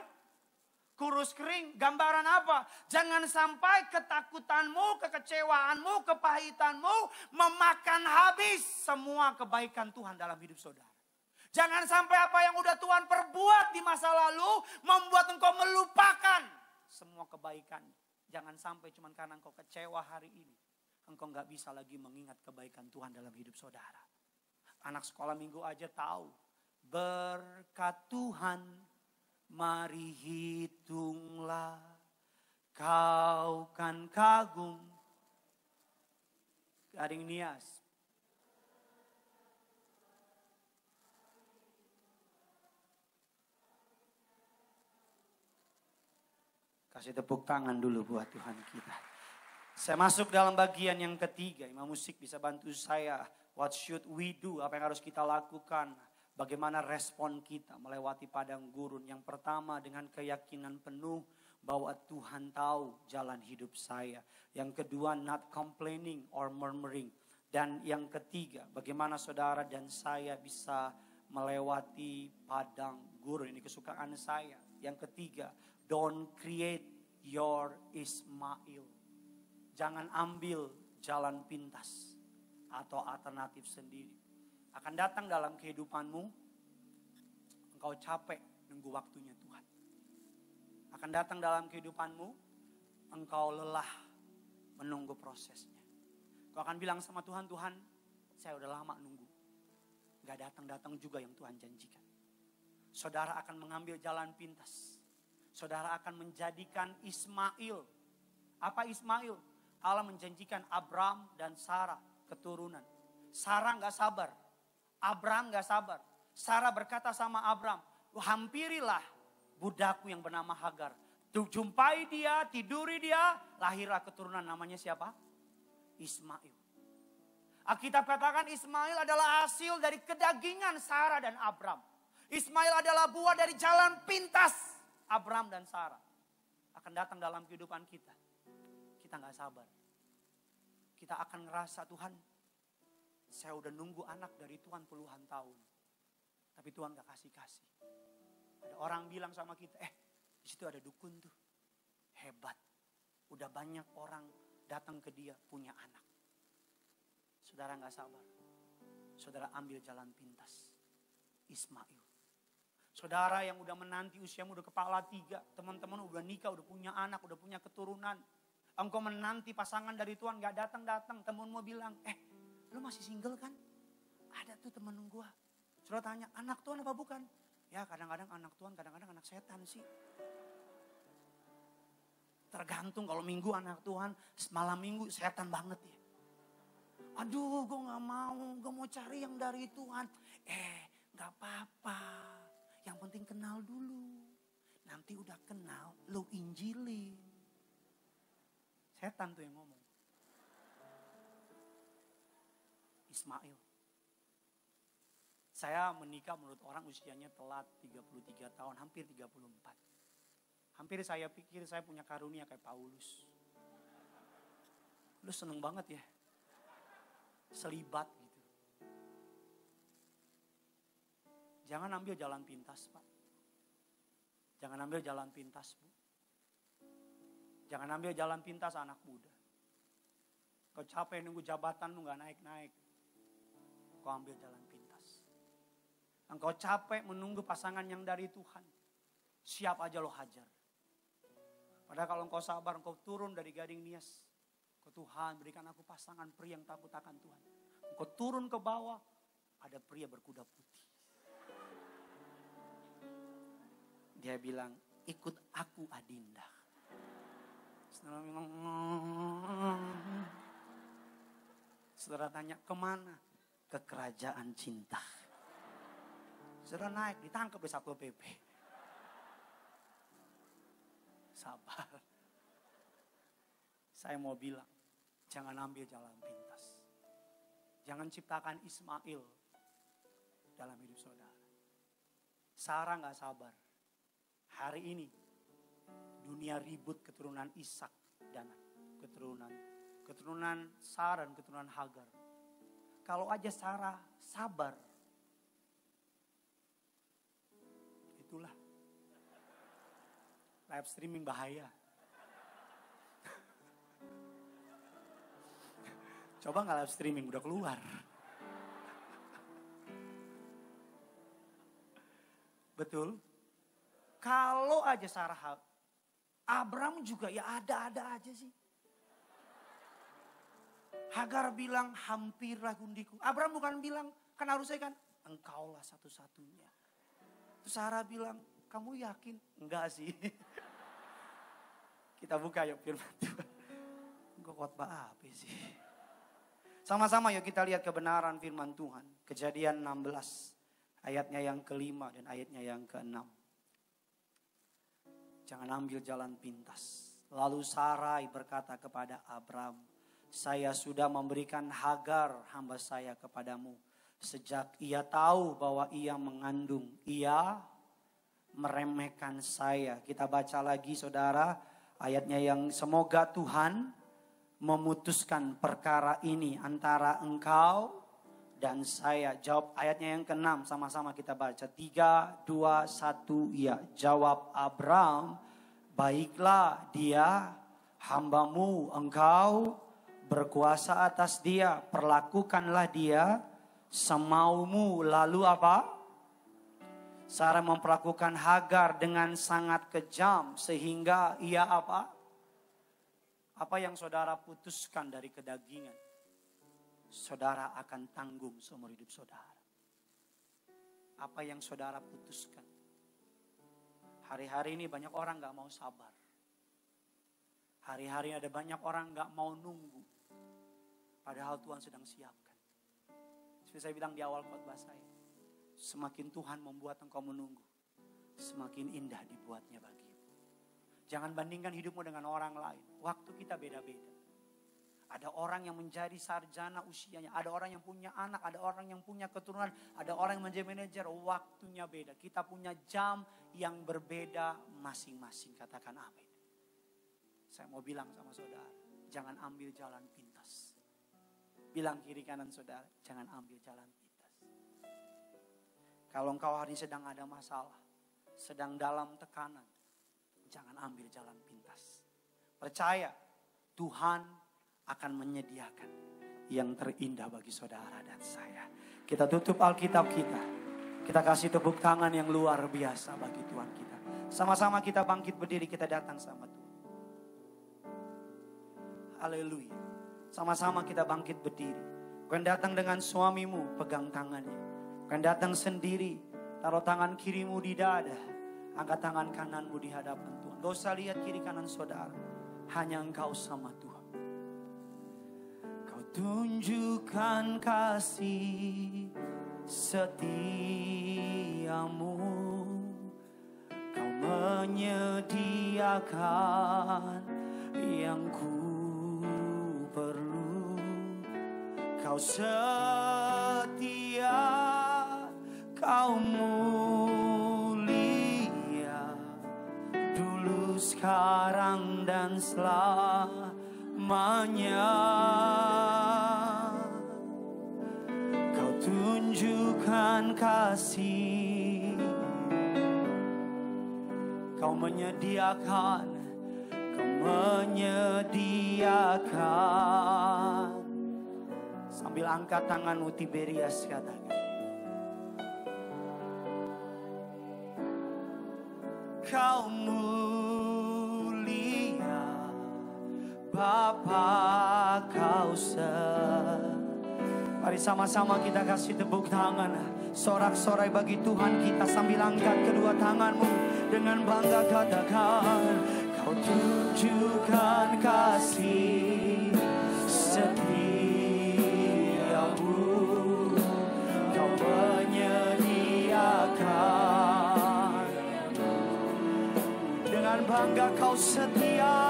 A: kurus kering. Gambaran apa? Jangan sampai ketakutanmu, kekecewaanmu, kepahitanmu memakan habis semua kebaikan Tuhan dalam hidup saudara. Jangan sampai apa yang udah Tuhan perbuat di masa lalu membuat engkau melupakan semua kebaikan. Jangan sampai cuma karena engkau kecewa hari ini, engkau gak bisa lagi mengingat kebaikan Tuhan dalam hidup saudara. Anak sekolah minggu aja tahu. Berkat Tuhan mari hitunglah, kau kan kagum. Garing Nias. Kasih tepuk tangan dulu buat Tuhan kita. Saya masuk dalam bagian yang ketiga. Imam musik bisa bantu saya. What should we do? Apa yang harus kita lakukan? Bagaimana respon kita melewati padang gurun? Yang pertama dengan keyakinan penuh bahwa Tuhan tahu jalan hidup saya. Yang kedua not complaining or murmuring. Dan yang ketiga, bagaimana saudara dan saya bisa melewati padang gurun. Ini kesukaan saya. Yang ketiga, don't create your Ismail. Jangan ambil jalan pintas atau alternatif sendiri. Akan datang dalam kehidupanmu, engkau capek nunggu waktunya Tuhan. Akan datang dalam kehidupanmu, engkau lelah menunggu prosesnya. Kau akan bilang sama Tuhan, Tuhan saya udah lama nunggu. Gak datang-datang juga yang Tuhan janjikan. Saudara akan mengambil jalan pintas. Saudara akan menjadikan Ismail. Apa Ismail? Allah menjanjikan Abram dan Sarah keturunan. Sarah gak sabar. Abram gak sabar. Sarah berkata sama Abram, hampirilah budakku yang bernama Hagar. Jumpai dia, tiduri dia, lahirlah keturunan, namanya siapa? Ismail. Alkitab katakan Ismail adalah hasil dari kedagingan Sarah dan Abram. Ismail adalah buah dari jalan pintas Abram dan Sarah. Akan datang dalam kehidupan kita. Kita gak sabar. Kita akan ngerasa, Tuhan, saya udah nunggu anak dari Tuhan puluhan tahun. Tapi Tuhan gak kasih-kasih. Ada orang bilang sama kita, di situ ada dukun tuh. Hebat. Udah banyak orang datang ke dia punya anak. Saudara gak sabar. Saudara ambil jalan pintas. Ismail. Saudara yang udah menanti usiamu udah kepala 3. Teman-teman udah nikah, udah punya anak, udah punya keturunan. Engkau menanti pasangan dari Tuhan gak datang-datang. Temenmu bilang, lu masih single kan? Ada tuh temen gua. Saudara tanya, anak Tuhan apa bukan? Ya kadang-kadang anak Tuhan, kadang-kadang anak setan sih. Tergantung, kalau minggu anak Tuhan, malam minggu setan banget ya. Aduh, gue gak mau cari yang dari Tuhan. Gak apa-apa, yang penting kenal dulu. Nanti udah kenal, lu injilin. Setan tuh yang ngomong. Ismail. Saya menikah menurut orang usianya telat 33 tahun, hampir 34. Hampir saya pikir saya punya karunia kayak Paulus. Lu seneng banget ya. Selibat gitu. Jangan ambil jalan pintas, Pak. Jangan ambil jalan pintas, Bu. Jangan ambil jalan pintas anak muda. Kau capek nunggu jabatan lu gak naik-naik. Kau ambil jalan pintas. Engkau capek menunggu pasangan yang dari Tuhan. Siap aja lo hajar. Padahal kalau engkau sabar, engkau turun dari gading Nias. Tuhan berikan aku pasangan pria yang takut akan Tuhan. Engkau turun ke bawah, ada pria berkuda putih. Dia bilang, ikut aku Adinda. Saudara tanya, kemana? Ke kerajaan cinta. Saudara naik, ditangkap di Satpol PP. Sabar. Saya mau bilang, jangan ambil jalan pintas. Jangan ciptakan Ismail dalam hidup saudara. Sarah gak sabar. Hari ini dunia ribut keturunan Ishak dan keturunan Sarah dan keturunan Hagar. Kalau aja Sarah sabar, itulah live streaming bahaya. Coba nggak live streaming, udah keluar. Betul? Kalau aja Sarah, Abram juga ya ada-ada aja sih. Hagar bilang hampirlah gundiku. Abram bukan bilang, kan harusnya kan engkaulah satu-satunya. Terus Sarah bilang, kamu yakin? Enggak sih. Kita buka yuk firman Tuhan. Kok khotbah apa sih? Sama-sama yuk kita lihat kebenaran firman Tuhan. Kejadian 16 ayatnya yang kelima dan ayatnya yang keenam. Jangan ambil jalan pintas. Lalu Sarai berkata kepada Abram, saya sudah memberikan Hagar hamba saya kepadamu. Sejak ia tahu bahwa ia mengandung, ia meremehkan saya. Kita baca lagi saudara ayatnya yang semoga Tuhan memutuskan perkara ini antara engkau dan saya? Jawab ayatnya yang ke-6, sama-sama kita baca. 3, 2, 1, ya. Jawab Abram, baiklah dia hambamu, engkau berkuasa atas dia, perlakukanlah dia semaumu. Lalu apa? Sarah memperlakukan Hagar dengan sangat kejam sehingga ia apa? Apa yang saudara putuskan dari kedagingan, saudara akan tanggung seumur hidup saudara. Apa yang saudara putuskan. Hari-hari ini banyak orang gak mau sabar. Hari-hari ada banyak orang gak mau nunggu. Padahal Tuhan sedang siapkan. Seperti saya bilang di awal khotbah saya. Semakin Tuhan membuat engkau menunggu, semakin indah dibuatnya bagimu. Jangan bandingkan hidupmu dengan orang lain. Waktu kita beda-beda. Ada orang yang menjadi sarjana usianya. Ada orang yang punya anak. Ada orang yang punya keturunan. Ada orang yang menjadi manajer. Waktunya beda. Kita punya jam yang berbeda masing-masing. Katakan amin. Saya mau bilang sama saudara. Jangan ambil jalan pintas. Bilang kiri kanan saudara. Jangan ambil jalan pintas. Kalau engkau hari ini sedang ada masalah. Sedang dalam tekanan. Jangan ambil jalan pintas. Percaya. Tuhan akan menyediakan yang terindah bagi saudara dan saya. Kita tutup Alkitab kita. Kita kasih tepuk tangan yang luar biasa bagi Tuhan kita. Sama-sama kita bangkit berdiri, kita datang sama Tuhan. Haleluya. Sama-sama kita bangkit berdiri. Kau datang dengan suamimu, pegang tangannya. Kau datang sendiri, taruh tangan kirimu di dada. Angkat tangan kananmu di hadapan Tuhan. Gak usah lihat kiri kanan saudara. Hanya engkau sama Tuhan. Tunjukkan kasih setiamu, kau menyediakan yang ku perlu. Kau setia, kau mulia, dulu sekarang dan selamanya. Tunjukkan kasih, kau menyediakan, Sambil angkat tanganmu Tiberias katakan, kau mulia, Bapa kau Mari sama-sama kita kasih tepuk tangan. Sorak-sorai bagi Tuhan kita sambil angkat kedua tanganmu. Dengan bangga katakan, kau tunjukkan kasih setiamu, kau menyediakan. Dengan bangga kau setia,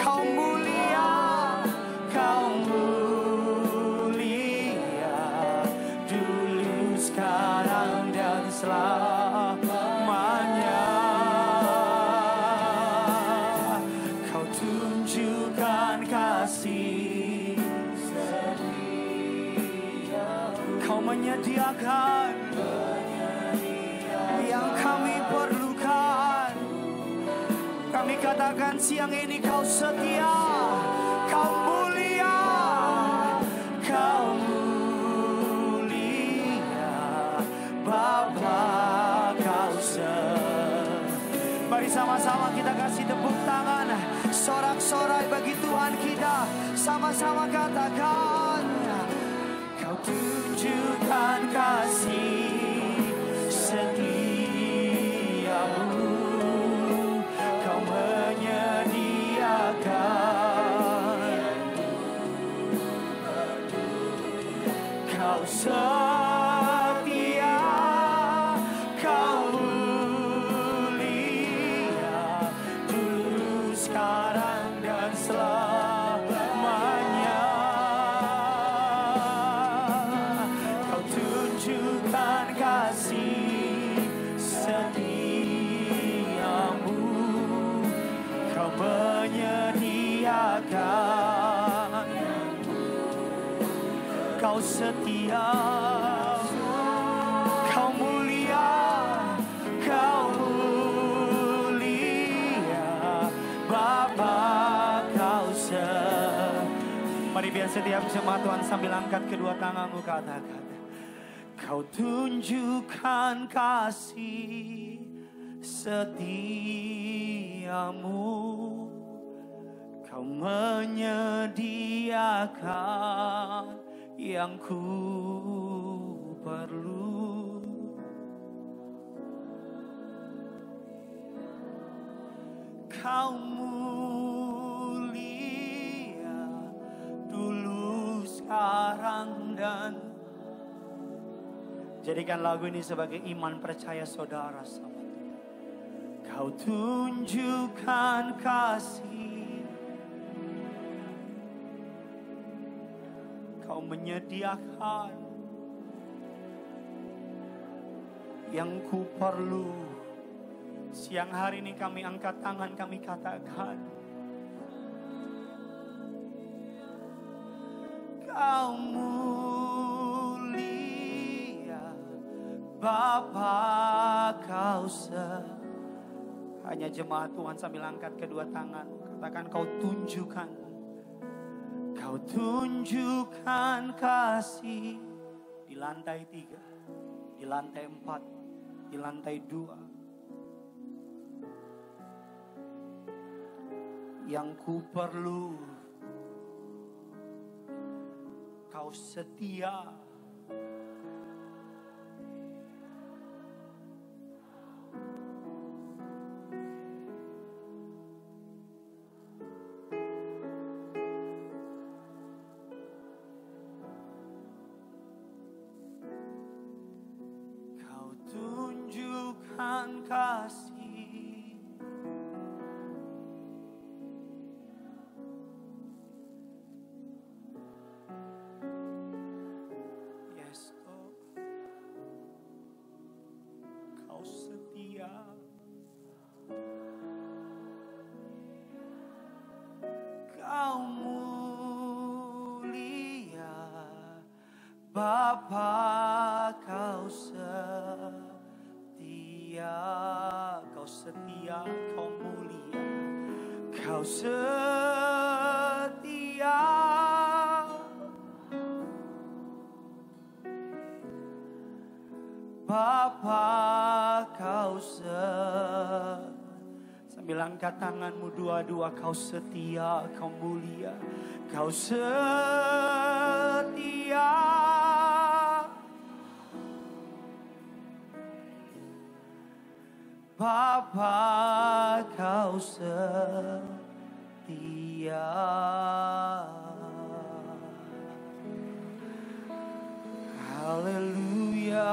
A: kau mulia, kau mulia. Sekarang dan selamanya, kau tunjukkan kasih setiamu, kau menyediakan yang kami perlukan. Kami katakan siang ini kau setia, kau mulia, kau Bapa kau Mari sama-sama kita kasih tepuk tangan. Sorak-sorai bagi Tuhan kita. Sama-sama katakan, kau tunjukkan kasih setiamu, kau menyediakan, kau menyediakan Kau setia, Kau mulia, Kau mulia, Bapa Kau setia. Mari biar setiap jemaat Tuhan sambil angkat kedua tanganmu, katakan, Kau tunjukkan kasih setiamu, Kau menyediakan yang ku perlu. Kau mulia dulu, sekarang, dan jadikan lagu ini sebagai iman percaya saudara sama Tuhan. Kau tunjukkan kasih, Kau menyediakan yang ku perlu. Siang hari ini kami angkat tangan, kami katakan, Kau mulia, Bapa Kau hanya jemaat Tuhan sambil angkat kedua tangan, katakan, Kau tunjukkan, Kau tunjukkan kasih di lantai 3, di lantai 4, di lantai 2. Yang ku perlu, Kau setia. Kau tunjukkan kasih. Bapa Kau setia, Kau setia, Kau mulia, Kau setia. Bapa Kau setia. Sambil angkat tanganmu dua-dua, Kau setia, Kau mulia, Kau setia. Bapa Kau setia. Haleluya.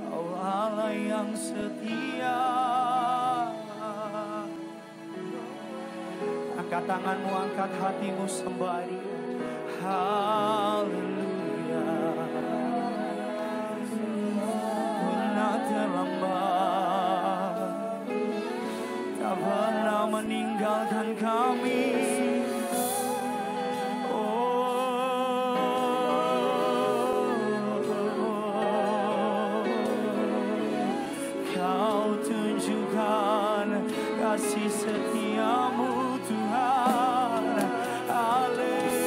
A: Oh Allah yang setia. Angkat tanganmu, angkat hatimu, sembah Dia. Haleluya. Terlambat, tak pernah meninggalkan kami. Kau tunjukkan kasih setiamu, Tuhan. Haleluya.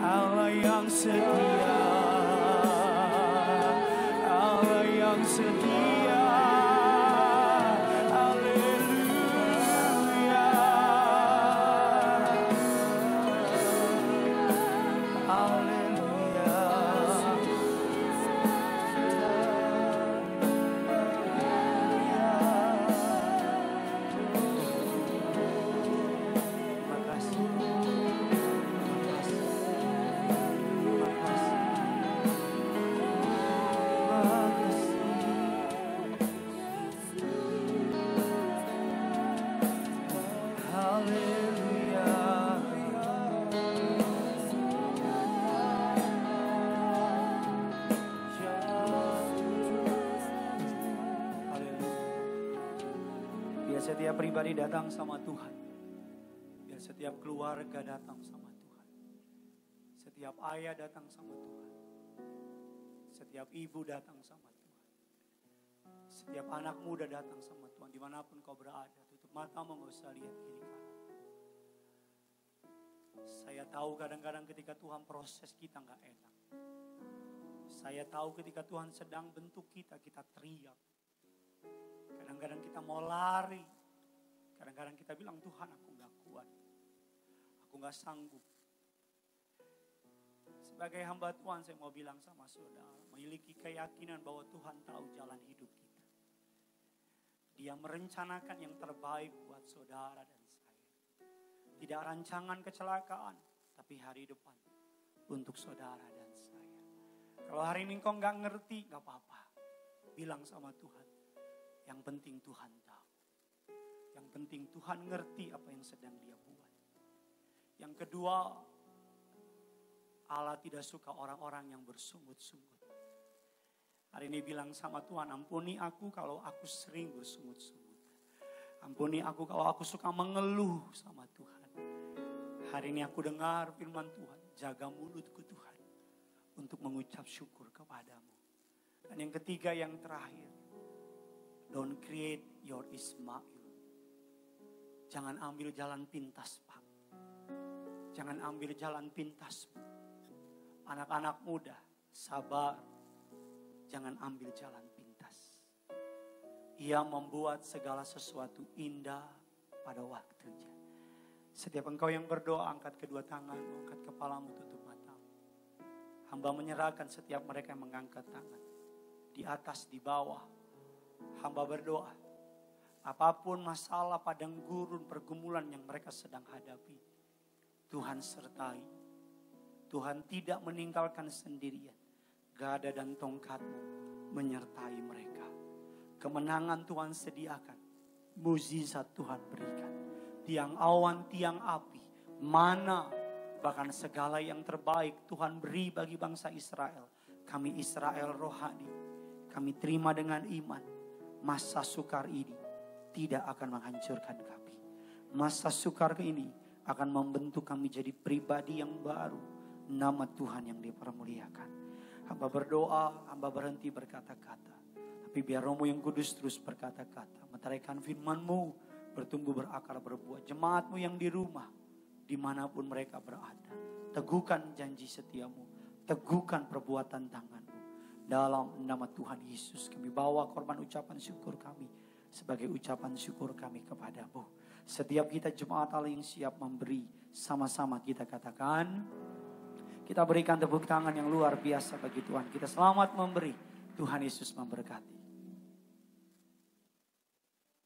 A: Allah yang setia, Allah yang setia. Biar setiap pribadi datang sama Tuhan. Biar setiap keluarga datang sama Tuhan. Setiap ayah datang sama Tuhan. Setiap ibu datang sama Tuhan. Setiap anak muda datang sama Tuhan. Dimanapun kau berada, tutup matamu, gak usah lihat kiri kanan. Saya tahu kadang-kadang ketika Tuhan proses kita gak enak. Saya tahu ketika Tuhan sedang bentuk kita, kita teriak. Kadang-kadang kita mau lari. Kadang-kadang kita bilang, Tuhan aku gak kuat. Aku gak sanggup. Sebagai hamba Tuhan saya mau bilang sama saudara. Memiliki keyakinan bahwa Tuhan tahu jalan hidup kita. Dia merencanakan yang terbaik buat saudara dan saya. Tidak rancangan kecelakaan, tapi hari depan untuk saudara dan saya. Kalau hari ini kau gak ngerti, gak apa-apa. Bilang sama Tuhan. Yang penting Tuhan tahu. Yang penting Tuhan ngerti apa yang sedang dia buat. Yang kedua, Allah tidak suka orang-orang yang bersungut-sungut. Hari ini bilang sama Tuhan, ampuni aku kalau aku sering bersungut-sungut. Ampuni aku kalau aku suka mengeluh sama Tuhan. Hari ini aku dengar firman Tuhan, jaga mulutku Tuhan untuk mengucap syukur kepadamu. Dan yang ketiga, yang terakhir, don't create your Ismail. Jangan ambil jalan pintas, Pak. Jangan ambil jalan pintas. Anak-anak muda, sabar. Jangan ambil jalan pintas. Ia membuat segala sesuatu indah pada waktunya. Setiap engkau yang berdoa, angkat kedua tangan, angkat kepalamu, tutup matamu. Hamba menyerahkan setiap mereka yang mengangkat tangan. Di atas, di bawah. Hamba berdoa. Apapun masalah, padang gurun, pergumulan yang mereka sedang hadapi. Tuhan sertai. Tuhan tidak meninggalkan sendirian. Gada dan tongkatmu menyertai mereka. Kemenangan Tuhan sediakan. Mukjizat Tuhan berikan. Tiang awan, tiang api. Mana, bahkan segala yang terbaik Tuhan beri bagi bangsa Israel. Kami Israel rohani. Kami terima dengan iman. Masa sukar ini tidak akan menghancurkan kami. Masa sukar ini akan membentuk kami jadi pribadi yang baru. Nama Tuhan yang dipermuliakan. Hamba berdoa, hamba berhenti berkata-kata. Tapi biar Romo yang kudus terus berkata-kata. Meteraikan firman-Mu, bertumbuh berakar berbuah. Jemaat-Mu yang di rumah, dimanapun mereka berada. Teguhkan janji setiamu. Teguhkan perbuatan tangan-Mu. Dalam nama Tuhan Yesus kami bawa korban ucapan syukur kami. Sebagai ucapan syukur kami kepadamu. Setiap kita jemaat Allah yang siap memberi. Sama-sama kita katakan. Kita berikan tepuk tangan yang luar biasa bagi Tuhan. Kita selamat memberi. Tuhan Yesus memberkati.